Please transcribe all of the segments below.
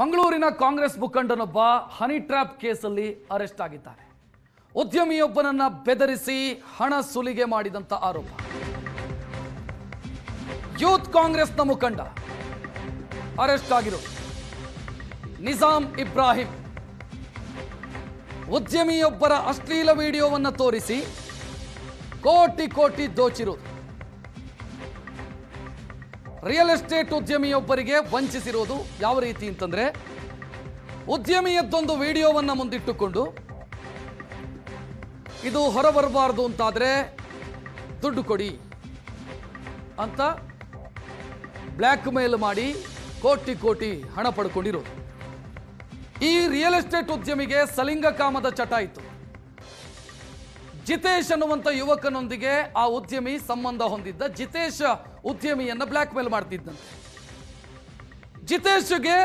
ಮಂಗಳೂರಿನ Congress ಮುಖಂಡನೊಬ್ಬ honey trap ಕೇಸಲ್ಲಿ arrest ಆಗಿದ್ದಾನೆ. ಉದ್ಯಮಿಯೊಬ್ಬನನ್ನ ಬೆದರಿಸಿ ಹಣ ಸುಲಿಗೆ ಮಾಡಿದಂತ ಆರೋಪ. ಯೂತ್ ಕಾಂಗ್ರೆಸ್ನ ಮುಖಂಡ ಅರೆಸ್ಟ್ ಆಗಿರೋದು. ನಿಜಾಮ್ ಇಬ್ರಾಹಿಂ ಉದ್ಯಮಿಯೊಬ್ಬರ ಅಶ್ಲೀಲ ವಿಡಿಯೋವನ್ನು ತೋರಿಸಿ ಕೋಟಿ ಕೋಟಿ ದೋಚಿರೋದು. Real estate ಉದ್ಯಮಿಯೊಬ್ಬರಿಗೆ ವಂಚಿಸಿರೋದು. ಯಾವ ರೀತಿ ಅಂತಂದ್ರೆ, ಉದ್ಯಮಿಯದ್ದೊಂದು ವಿಡಿಯೋವನ್ನು ಮುಂದಿಟ್ಟುಕೊಂಡು ಇದು ಹೊರಬರಬಾರದು ಅಂತಾದ್ರೆ ದುಡ್ಡು ಕೊಡಿ ಅಂತ ಬ್ಲ್ಯಾಕ್ ಮೇಲ್ ಮಾಡಿ ಕೋಟಿ ಕೋಟಿ ಹಣ ಪಡ್ಕೊಂಡಿರೋದು. ಈ ರಿಯಲ್ ಎಸ್ಟೇಟ್ ಉದ್ಯಮಿಗೆ ಸಲಿಂಗ ಕಾಮದ ಚಟ ಇತ್ತು. ಜಿತೇಶ್ ಅನ್ನುವಂಥ ಯುವಕನೊಂದಿಗೆ ಆ ಉದ್ಯಮಿ ಸಂಬಂಧ ಹೊಂದಿದ್ದ. ಜಿತೇಶ್ ಉದ್ಯಮಿಯನ್ನ ಬ್ಲ್ಯಾಕ್ ಮೇಲ್ ಮಾಡ್ತಿದ್ದಂತೆ. ಜಿತೇಶ್ಗೆ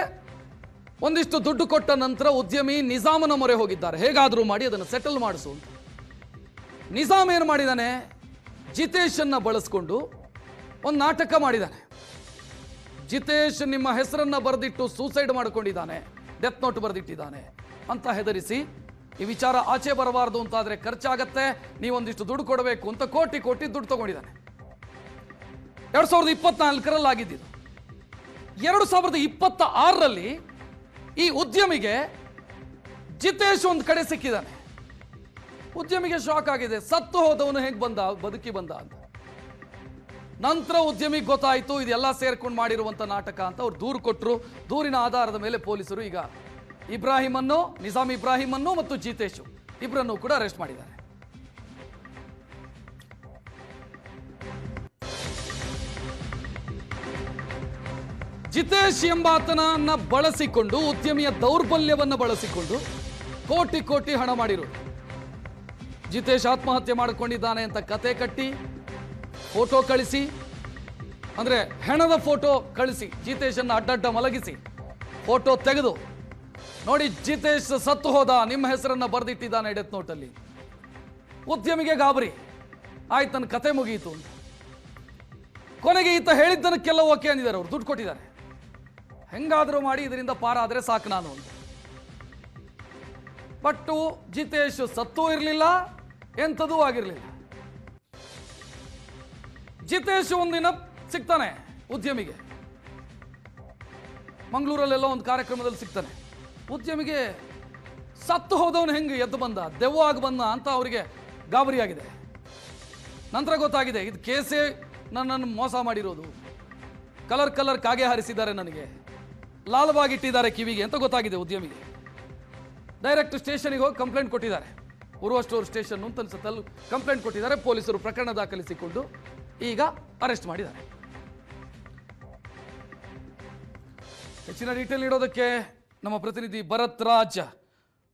ಒಂದಿಷ್ಟು ದುಡ್ಡು ಕೊಟ್ಟ ನಂತರ ಉದ್ಯಮಿ ನಿಜಾಮನ ಮೊರೆ ಹೋಗಿದ್ದಾರೆ, ಹೇಗಾದರೂ ಮಾಡಿ ಅದನ್ನು ಸೆಟಲ್ ಮಾಡಿಸು ಅಂತ. ನಿಜಾಮ್ ಏನು ಮಾಡಿದ್ದಾನೆ, ಜಿತೇಶನ್ನ ಬಳಸ್ಕೊಂಡು ಒಂದು ನಾಟಕ ಮಾಡಿದ್ದಾನೆ. ಜಿತೇಶ್ ನಿಮ್ಮ ಹೆಸರನ್ನ ಬರೆದಿಟ್ಟು ಸೂಸೈಡ್ ಮಾಡಿಕೊಂಡಿದ್ದಾನೆ, ಡೆತ್ ನೋಟ್ ಬರೆದಿಟ್ಟಿದ್ದಾನೆ ಅಂತ ಹೆದರಿಸಿ, ಈ ವಿಚಾರ ಆಚೆ ಬರಬಾರದು ಅಂತಾದರೆ ಖರ್ಚಾಗತ್ತೆ, ನೀವೊಂದಿಷ್ಟು ದುಡ್ಡು ಕೊಡಬೇಕು ಅಂತ ಕೋಟಿ ಕೋಟಿ ದುಡ್ಡು ತಗೊಂಡಿದ್ದಾನೆ. 2024ರಲ್ಲಿ ಆಗಿದ್ದು. 2026ರಲ್ಲಿ ಈ ಉದ್ಯಮಿಗೆ ಜಿತೇಶ್ ಒಂದು ಕಡೆ ಸಿಕ್ಕಿದ್ದಾನೆ. ಉದ್ಯಮಿಗೆ ಶಾಕ್ ಆಗಿದೆ, ಸತ್ತು ಹೋದವನು ಹೇಗೆ ಬಂದ, ಬದುಕಿ ಬಂದ ಅಂತ. ನಂತರ ಉದ್ಯಮಿಗೆ ಗೊತ್ತಾಯಿತು ಇದೆಲ್ಲ ಸೇರ್ಕೊಂಡು ಮಾಡಿರುವಂಥ ನಾಟಕ ಅಂತ. ಅವ್ರು ದೂರು ಕೊಟ್ಟರು. ದೂರಿನ ಆಧಾರದ ಮೇಲೆ ಪೊಲೀಸರು ಈಗ ನಿಜಾಮ್ ಇಬ್ರಾಹಿಮನ್ನು ಮತ್ತು ಜಿತೇಶ್ ಇಬ್ಬರನ್ನು ಕೂಡ ಅರೆಸ್ಟ್ ಮಾಡಿದ್ದಾರೆ. ಜಿತೇಶ್ ಎಂಬಾತನನ್ನ ಬಳಸಿಕೊಂಡು, ಉದ್ಯಮಿಯ ದೌರ್ಬಲ್ಯವನ್ನು ಬಳಸಿಕೊಂಡು ಕೋಟಿ ಕೋಟಿ ಹಣ ಮಾಡಿರೋದು. ಜಿತೇಶ್ ಆತ್ಮಹತ್ಯೆ ಮಾಡಿಕೊಂಡಿದ್ದಾನೆ ಅಂತ ಕತೆ ಕಟ್ಟಿ ಫೋಟೋ ಕಳಿಸಿ, ಅಂದ್ರೆ ಹೆಣದ ಫೋಟೋ ಕಳಿಸಿ ಜಿತೇಶನ್ನ ಅಡ್ಡಡ್ಡ ಮಲಗಿಸಿ ಫೋಟೋ ತೆಗೆದು, ನೋಡಿ ಜಿತೇಶ್ ಸತ್ತು ಹೋದ, ನಿಮ್ಮ ಹೆಸರನ್ನ ಬರೆದಿಟ್ಟಿದ್ದಾನೆ ಡೆತ್ ನೋಟಲ್ಲಿ. ಉದ್ಯಮಿಗೆ ಗಾಬರಿ ಆಯ್ತು, ನನ್ನ ಕತೆ ಮುಗಿಯಿತು ಅಂತ. ಕೊನೆಗೆ ಈತ ಹೇಳಿದ್ದನಕ್ಕೆಲ್ಲ ಓಕೆ ಅಂದಿದ್ದಾರೆ. ಅವರು ದುಡ್ಡು ಕೊಟ್ಟಿದ್ದಾರೆ, ಹೆಂಗಾದರೂ ಮಾಡಿ ಇದರಿಂದ ಪಾರಾದರೆ ಸಾಕು ನಾನು ಅಂತ. ಬಟ್ ಜಿತೇಶ್ ಸತ್ತೂ ಇರಲಿಲ್ಲ, ಎಂಥದೂ ಆಗಿರಲಿಲ್ಲ. ಜಿತೇಶ್ ಒಂದಿನ ಸಿಗ್ತಾನೆ ಉದ್ಯಮಿಗೆ, ಮಂಗಳೂರಲ್ಲೆಲ್ಲ ಒಂದು ಕಾರ್ಯಕ್ರಮದಲ್ಲಿ ಸಿಗ್ತಾನೆ. ಉದ್ಯಮಿಗೆ ಸತ್ತು ಹೋದವನು ಹೆಂಗೆ ಎದ್ದು ಬಂದ, ದೆವ್ವಾಗಿ ಬಂದ ಅಂತ ಅವರಿಗೆ ಗಾಬರಿಯಾಗಿದೆ. ನಂತರ ಗೊತ್ತಾಗಿದೆ ಇದು ಕೇಸೇ ನನ್ನನ್ನು ಮೋಸ ಮಾಡಿರೋದು, ಕಲರ್ ಕಾಗೆ ಹಾರಿಸಿದ್ದಾರೆ, ನನಗೆ ಲಾಲ್ಬಾಗ್ ಇಟ್ಟಿದ್ದಾರೆ ಕಿವಿಗೆ ಅಂತ ಗೊತ್ತಾಗಿದೆ ಉದ್ಯಮಿಗೆ. ಡೈರೆಕ್ಟ್ ಸ್ಟೇಷನ್ಗೆ ಹೋಗಿ ಕಂಪ್ಲೇಂಟ್ ಕೊಟ್ಟಿದ್ದಾರೆ. ಉರ್ವ ಸ್ಟೋರ್ ಸ್ಟೇಷನ್ ಅಂತ ಅನ್ಸುತ್ತೆ, ಕಂಪ್ಲೇಂಟ್ ಕೊಟ್ಟಿದ್ದಾರೆ. ಪೊಲೀಸರು ಪ್ರಕರಣ ದಾಖಲಿಸಿಕೊಂಡು ಈಗ ಅರೆಸ್ಟ್ ಮಾಡಿದ್ದಾರೆ. ಹೆಚ್ಚಿನ ಡೀಟೇಲ್ ನೀಡೋದಕ್ಕೆ ನಮ್ಮ ಪ್ರತಿನಿಧಿ ಭರತ್ ರಾಜ್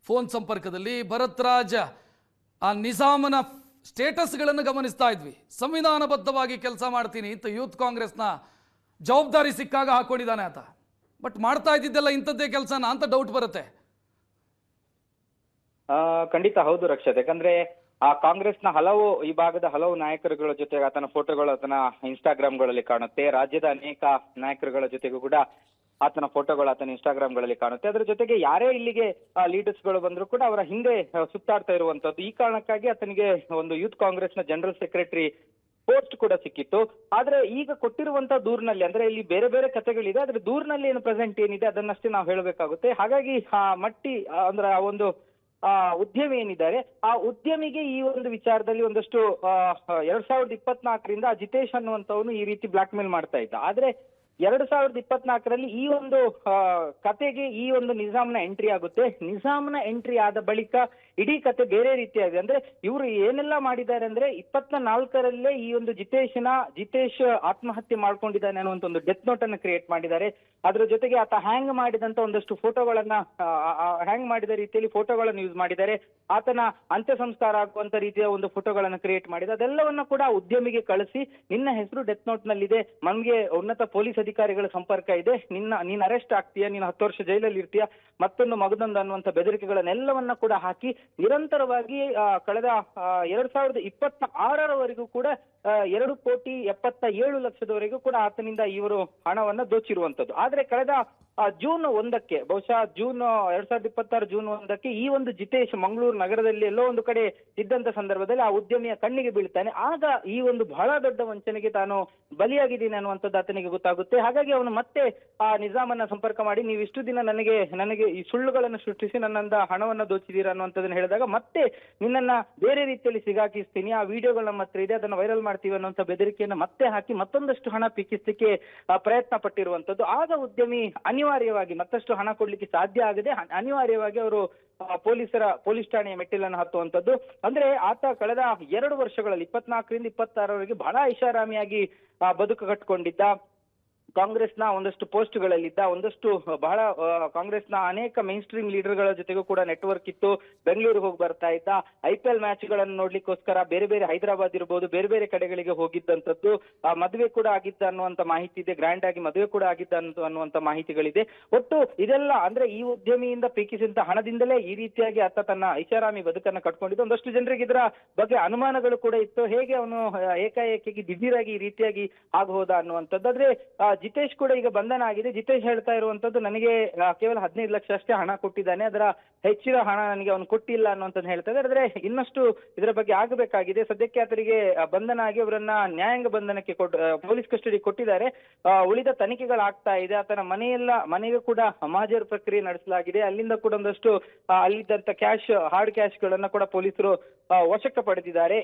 ಫೋನ್ ಸಂಪರ್ಕದಲ್ಲಿ. ಭರತ್ ರಾಜ್, ಆ ನಿಜಾಮನ ಸ್ಟೇಟಸ್ಗಳನ್ನು ಗಮನಿಸ್ತಾ ಇದ್ವಿ. ಸಂವಿಧಾನಬದ್ಧವಾಗಿ ಕೆಲಸ ಮಾಡ್ತೀನಿ ಅಂತ ಯೂತ್ ಕಾಂಗ್ರೆಸ್ನ ಜವಾಬ್ದಾರಿ ಸಿಕ್ಕಾಗ ಹಾಕೊಂಡಿದ್ದಾನೆ ಆತ. ಬಟ್ ಮಾಡ್ತಾ ಇದ್ದಿದ್ದೆಲ್ಲ ಇಂಥದ್ದೇ ಕೆಲಸನ ಅಂತ ಡೌಟ್ ಬರುತ್ತೆ. ಖಂಡಿತ ಹೌದು ರಕ್ಷತ್. ಯಾಕಂದ್ರೆ ಆ ಕಾಂಗ್ರೆಸ್ನ ಈ ಭಾಗದ ಹಲವು ನಾಯಕರುಗಳ ಜೊತೆಗೆ ಆತನ ಫೋಟೋಗಳು ಆತನ ಇನ್ಸ್ಟಾಗ್ರಾಮ್ಗಳಲ್ಲಿ ಕಾಣುತ್ತೆ. ರಾಜ್ಯದ ಅನೇಕ ನಾಯಕರುಗಳ ಜೊತೆಗೂ ಕೂಡ ಆತನ ಫೋಟೋಗಳು ಆತನ ಇನ್ಸ್ಟಾಗ್ರಾಮ್ಗಳಲ್ಲಿ ಕಾಣುತ್ತೆ. ಅದರ ಜೊತೆಗೆ ಯಾರೇ ಇಲ್ಲಿಗೆ ಲೀಡರ್ಸ್ಗಳು ಬಂದ್ರು ಕೂಡ ಅವರ ಹಿಂದೆ ಸುತ್ತಾಡ್ತಾ ಇರುವಂತದ್ದು. ಈ ಕಾರಣಕ್ಕಾಗಿ ಆತನಿಗೆ ಒಂದು ಯೂತ್ ಕಾಂಗ್ರೆಸ್ನ ಜನರಲ್ ಸೆಕ್ರೆಟರಿ ಪೋಸ್ಟ್ ಕೂಡ ಸಿಕ್ಕಿತ್ತು. ಆದ್ರೆ ಈಗ ಕೊಟ್ಟಿರುವಂತ ದೂರಿನಲ್ಲಿ, ಅಂದ್ರೆ ಇಲ್ಲಿ ಬೇರೆ ಬೇರೆ ಕಥೆಗಳಿದೆ, ಆದ್ರೆ ದೂರಿನಲ್ಲಿ ಏನು ಪ್ರೆಸೆಂಟ್ ಏನಿದೆ ಅದನ್ನಷ್ಟೇ ನಾವು ಹೇಳಬೇಕಾಗುತ್ತೆ. ಹಾಗಾಗಿ ಅಂದ್ರೆ ಆ ಒಂದು ಉದ್ಯಮಿ ಏನಿದ್ದಾರೆ, ಆ ಉದ್ಯಮಿಗೆ ಈ ಒಂದು ವಿಚಾರದಲ್ಲಿ ಒಂದಷ್ಟು 2024ರಿಂದ ಜಿತೇಶ್ ಅನ್ನುವಂಥವನು ಈ ರೀತಿ ಬ್ಲಾಕ್ ಮೇಲ್ ಮಾಡ್ತಾ ಇದ್ದ. ಆದ್ರೆ 2024ರಲ್ಲಿ ಈ ಒಂದು ಕತೆಗೆ ಈ ಒಂದು ನಿಜಾಮ್ನ ಎಂಟ್ರಿ ಆಗುತ್ತೆ. ನಿಜಾಮ್ನ ಎಂಟ್ರಿ ಆದ ಬಳಿಕ ಇಡೀ ಕತೆ ಬೇರೆ ರೀತಿಯಾಗಿದೆ. ಅಂದ್ರೆ ಇವರು ಏನೆಲ್ಲ ಮಾಡಿದ್ದಾರೆ ಅಂದ್ರೆ 24ರಲ್ಲೇ ಈ ಒಂದು ಜಿತೇಶ್ ಆತ್ಮಹತ್ಯೆ ಮಾಡ್ಕೊಂಡಿದ್ದಾನೆ ಅನ್ನುವಂತ ಒಂದು ಡೆತ್ ನೋಟ್ ಅನ್ನು ಕ್ರಿಯೇಟ್ ಮಾಡಿದ್ದಾರೆ. ಅದರ ಜೊತೆಗೆ ಆತ ಹ್ಯಾಂಗ್ ಮಾಡಿದಂತ ಒಂದಷ್ಟು ಫೋಟೋಗಳನ್ನ ಹ್ಯಾಂಗ್ ಮಾಡಿದ ರೀತಿಯಲ್ಲಿ ಫೋಟೋಗಳನ್ನು ಯೂಸ್ ಮಾಡಿದ್ದಾರೆ. ಆತನ ಅಂತ್ಯ ಸಂಸ್ಕಾರ ಆಗುವಂತ ರೀತಿಯ ಒಂದು ಫೋಟೋಗಳನ್ನು ಕ್ರಿಯೇಟ್ ಮಾಡಿದೆ. ಅದೆಲ್ಲವನ್ನ ಕೂಡ ಉದ್ಯಮಿಗೆ ಕಳಿಸಿ, ನಿನ್ನ ಹೆಸರು ಡೆತ್ ನೋಟ್ ನಲ್ಲಿದೆ, ನಮ್ಗೆ ಉನ್ನತ ಪೊಲೀಸ್ ಅಧಿಕಾರಿಗಳ ಸಂಪರ್ಕ ಇದೆ, ನೀನ್ ಅರೆಸ್ಟ್ ಆಗ್ತೀಯ, ನೀನು 10 ವರ್ಷ ಜೈಲಲ್ಲಿ ಇರ್ತೀಯ, ಮತ್ತೊಂದು ಮಗದೊಂದು ಅನ್ನುವಂಥ ಬೆದರಿಕೆಗಳನ್ನೆಲ್ಲವನ್ನ ಕೂಡ ಹಾಕಿ ನಿರಂತರವಾಗಿ ಕಳೆದ 2026ರವರೆಗೂ ಕೂಡ 2,77,00,000 ಕೂಡ ಆತನಿಂದ ಇವರು ಹಣವನ್ನ ದೋಚಿರುವಂತದ್ದು. ಆದ್ರೆ ಕಳೆದ ಜೂನ್ 1ಕ್ಕೆ ಬಹುಶಃ ಜೂನ್ 2026 ಜೂನ್ 1ಕ್ಕೆ ಈ ಒಂದು ಜಿತೇಶ್ ಮಂಗಳೂರು ನಗರದಲ್ಲಿ ಎಲ್ಲೋ ಒಂದು ಕಡೆ ಇದ್ದಂತ ಸಂದರ್ಭದಲ್ಲಿ ಆ ಉದ್ಯಮಿಯ ಕಣ್ಣಿಗೆ ಬೀಳ್ತಾನೆ. ಆಗ ಈ ಒಂದು ಬಹಳ ದೊಡ್ಡ ವಂಚನೆಗೆ ತಾನು ಬಲಿಯಾಗಿದ್ದೀನಿ ಅನ್ನುವಂಥದ್ದು ಆತನಿಗೆ ಗೊತ್ತಾಗುತ್ತೆ. ಹಾಗಾಗಿ ಅವನು ಮತ್ತೆ ಆ ನಿಜಾಮನ್ನ ಸಂಪರ್ಕ ಮಾಡಿ, ನೀವು ಇಷ್ಟು ದಿನ ನನಗೆ ಈ ಸುಳ್ಳುಗಳನ್ನು ಸೃಷ್ಟಿಸಿ ನನ್ನಿಂದ ಹಣವನ್ನ ದೋಚಿದ್ದೀರಾ ಅನ್ನುವಂಥದ್ದನ್ನ ಹೇಳಿದಾಗ, ಮತ್ತೆ ನಿನ್ನನ್ನ ಬೇರೆ ರೀತಿಯಲ್ಲಿ ಸಿಗಾಕಿಸ್ತೀನಿ, ಆ ವಿಡಿಯೋಗಳು ನಮ್ಮ ಹತ್ರ ಇದೆ, ಅದನ್ನ ವೈರಲ್ ಮಾಡ್ತೀವಿ ಅನ್ನುವಂಥ ಬೆದರಿಕೆಯನ್ನು ಮತ್ತೆ ಹಾಕಿ ಮತ್ತೊಂದಷ್ಟು ಹಣ ಪಿಕ್ಕಿಸ್ಲಿಕ್ಕೆ ಪ್ರಯತ್ನ ಪಟ್ಟಿರುವಂತದ್ದು. ಆಗ ಉದ್ಯಮಿ ಅನಿವಾರ್ಯವಾಗಿ ಮತ್ತಷ್ಟು ಹಣ ಕೊಡ್ಲಿಕ್ಕೆ ಸಾಧ್ಯ ಆಗದೆ ಅನಿವಾರ್ಯವಾಗಿ ಅವರು ಪೊಲೀಸ್ ಠಾಣೆಯ ಮೆಟ್ಟಿಲನ್ನು ಹತ್ತುವಂತದ್ದು. ಅಂದ್ರೆ ಆತ ಕಳೆದ 2 ವರ್ಷಗಳಲ್ಲಿ 24ರಿಂದ 26ರವರೆಗೆ ಬಹಳ ಐಷಾರಾಮಿಯಾಗಿ ಬದುಕು ಕಟ್ಟಿಕೊಂಡಿದ್ದ. ಕಾಂಗ್ರೆಸ್ನ ಒಂದಷ್ಟು ಪೋಸ್ಟ್ಗಳಲ್ಲಿದ್ದ, ಒಂದಷ್ಟು ಬಹಳ ಕಾಂಗ್ರೆಸ್ನ ಅನೇಕ ಮೈನ್ ಸ್ಟ್ರೀಮ್ ಲೀಡರ್ಗಳ ಜೊತೆಗೂ ಕೂಡ ನೆಟ್ವರ್ಕ್ ಇತ್ತು. ಬೆಂಗಳೂರಿಗೆ ಹೋಗಿ ಬರ್ತಾ ಇದ್ದ. IPL ಮ್ಯಾಚ್ಗಳನ್ನು ನೋಡ್ಲಿಕ್ಕೋಸ್ಕರ ಬೇರೆ ಬೇರೆ ಹೈದರಾಬಾದ್ ಇರ್ಬೋದು, ಬೇರೆ ಬೇರೆ ಕಡೆಗಳಿಗೆ ಹೋಗಿದ್ದಂಥದ್ದು. ಮದುವೆ ಕೂಡ ಆಗಿದ್ದ ಅನ್ನುವಂತ ಮಾಹಿತಿ ಇದೆ, ಗ್ರ್ಯಾಂಡ್ ಆಗಿ ಮದುವೆ ಕೂಡ ಆಗಿದ್ದ ಅನ್ನುವಂತ ಮಾಹಿತಿಗಳಿದೆ. ಒಟ್ಟು ಇದೆಲ್ಲ ಅಂದ್ರೆ ಈ ಉದ್ಯಮಿಯಿಂದ ಪೀಕಿಸಿದಂತ ಹಣದಿಂದಲೇ ಈ ರೀತಿಯಾಗಿ ಆತ ತನ್ನ ಐಷಾರಾಮಿ ಬದುಕನ್ನ ಕಟ್ಕೊಂಡಿದ್ದು. ಒಂದಷ್ಟು ಜನರಿಗೆ ಇದರ ಬಗ್ಗೆ ಅನುಮಾನಗಳು ಕೂಡ ಇತ್ತು, ಹೇಗೆ ಅವನು ಏಕಾಏಕಿ ದಿಢೀರಾಗಿ ಈ ರೀತಿಯಾಗಿ ಆಗಬಹುದ ಅನ್ನುವಂಥದ್ದು. ಆದ್ರೆ ಜಿತೇಶ್ ಕೂಡ ಈಗ ಬಂಧನ ಆಗಿದೆ. ಜಿತೇಶ್ ಹೇಳ್ತಾ ಇರುವಂತದ್ದು, ನನಗೆ ಕೇವಲ 15 ಲಕ್ಷ ಅಷ್ಟೇ ಹಣ ಕೊಟ್ಟಿದ್ದಾನೆ, ಅದರ ಹೆಚ್ಚಿನ ಹಣ ನನಗೆ ಅವನು ಕೊಟ್ಟಿಲ್ಲ ಅನ್ನುವಂಥದ್ದು ಹೇಳ್ತಾ ಇದ್ದಾರೆ. ಆದ್ರೆ ಇನ್ನಷ್ಟು ಇದರ ಬಗ್ಗೆ ಆಗಬೇಕಾಗಿದೆ. ಸದ್ಯಕ್ಕೆ ಆತರಿಗೆ ಬಂಧನ ಆಗಿ ಅವರನ್ನ ನ್ಯಾಯಾಂಗ ಬಂಧನಕ್ಕೆ ಪೊಲೀಸ್ ಕಸ್ಟಡಿ ಕೊಟ್ಟಿದ್ದಾರೆ. ಉಳಿದ ತನಿಖೆಗಳಾಗ್ತಾ ಇದೆ. ಆತನ ಮನೆಗೂ ಕೂಡ ಮಹಾಜರು ಪ್ರಕ್ರಿಯೆ ನಡೆಸಲಾಗಿದೆ. ಅಲ್ಲಿಂದ ಕೂಡ ಒಂದಷ್ಟು ಅಲ್ಲಿದ್ದಂತ ಹಾರ್ಡ್ ಕ್ಯಾಶ್ ಗಳನ್ನ ಕೂಡ ಪೊಲೀಸರು ವಶಕ್ಕೆ ಪಡೆದಿದ್ದಾರೆ.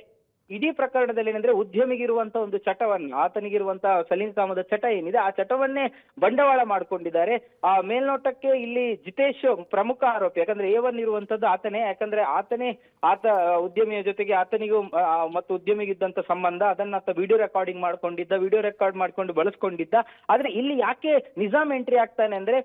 ಇಡೀ ಪ್ರಕರಣದಲ್ಲಿ ಏನಂದ್ರೆ ಉದ್ಯಮಿಗಿರುವಂತ ಒಂದು ಚಟವನ್ನ, ಆತನಿಗಿರುವಂತಹ ಸಲೀಂ ಕಾಮದ ಚಟ ಏನಿದೆ ಆ ಚಟವನ್ನೇ ಬಂಡವಾಳ ಮಾಡ್ಕೊಂಡಿದ್ದಾರೆ. ಆ ಮೇಲ್ನೋಟಕ್ಕೆ ಇಲ್ಲಿ ಜಿತೇಶ್ ಪ್ರಮುಖ ಆರೋಪಿ, ಯಾಕಂದ್ರೆ A1 ಇರುವಂತದ್ದು ಆತನೇ. ಯಾಕಂದ್ರೆ ಆತ ಉದ್ಯಮಿಯ ಜೊತೆಗೆ ಆತನಿಗೂ ಮತ್ತು ಉದ್ಯಮಿಗಿದ್ದಂತ ಸಂಬಂಧ, ಅದನ್ನ ಆತ ವಿಡಿಯೋ ರೆಕಾರ್ಡಿಂಗ್ ಮಾಡ್ಕೊಂಡಿದ್ದ, ವಿಡಿಯೋ ರೆಕಾರ್ಡ್ ಮಾಡ್ಕೊಂಡು ಬಳಸ್ಕೊಂಡಿದ್ದ. ಆದ್ರೆ ಇಲ್ಲಿ ಯಾಕೆ ನಿಜಾಮ್ ಎಂಟ್ರಿ ಆಗ್ತಾನೆ ಅಂದ್ರೆ,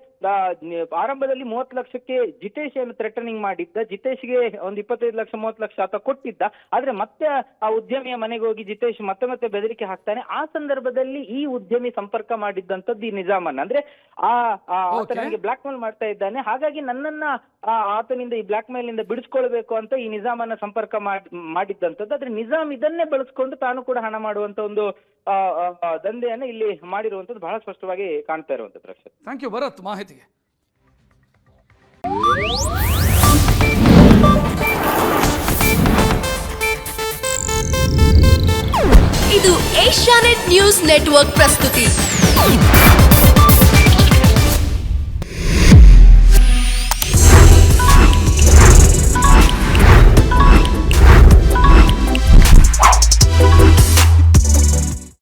ಆರಂಭದಲ್ಲಿ 30 ಲಕ್ಷಕ್ಕೆ ಜಿತೇಶ್ ಏನು ಥ್ರೆಟನಿಂಗ್ ಮಾಡಿದ್ದ, ಜಿತೇಶ್ಗೆ ಒಂದು 25 ಲಕ್ಷ 30 ಲಕ್ಷ ಆತ ಕೊಟ್ಟಿದ್ದ. ಆದ್ರೆ ಮತ್ತೆ ಆ ಉದ್ಯಮಿಯ ಮನೆಗೆ ಹೋಗಿ ಜಿತೇಶ್ ಮತ್ತೆ ಬೆದರಿಕೆ ಹಾಕ್ತಾನೆ. ಆ ಸಂದರ್ಭದಲ್ಲಿ ಈ ಉದ್ಯಮಿ ಸಂಪರ್ಕ ಮಾಡಿದ್ದಂಥದ್ದು ಈ ನಿಜಾಮನ್ನ, ಅಂದ್ರೆ ಆತ ನನಗೆ ಬ್ಲಾಕ್ ಮೇಲ್ ಮಾಡ್ತಾ ಇದ್ದಾನೆ, ಹಾಗಾಗಿ ನನ್ನನ್ನ ಆತನಿಂದ ಈ ಬ್ಲಾಕ್ ಮೇಲ್ ನಿಂದ ಬಿಡಿಸ್ಕೊಳ್ಬೇಕು ಅಂತ ಈ ನಿಜಾಮನ್ನ ಸಂಪರ್ಕ ಮಾಡಿದ್ದಂಥದ್ದು. ಆದ್ರೆ ನಿಜಾಮ್ ಇದನ್ನೇ ಬಳಸ್ಕೊಂಡು ತಾನು ಕೂಡ ಹಣ ಮಾಡುವಂತ ಒಂದು ದಂಧೆಯನ್ನು ಇಲ್ಲಿ ಮಾಡಿರುವಂತದ್ದು ಬಹಳ ಸ್ಪಷ್ಟವಾಗಿ ಕಾಣ್ತಾ ಇರುವಂತದ್ದು. ಥ್ಯಾಂಕ್ ಯು ಭರತ್ ಮಾಹಿತಿಗೆ. ಇದು ಏಷ್ಯಾನೆಟ್ ನ್ಯೂಸ್ ನೆಟ್ವರ್ಕ್ ಪ್ರಸ್ತುತಿ.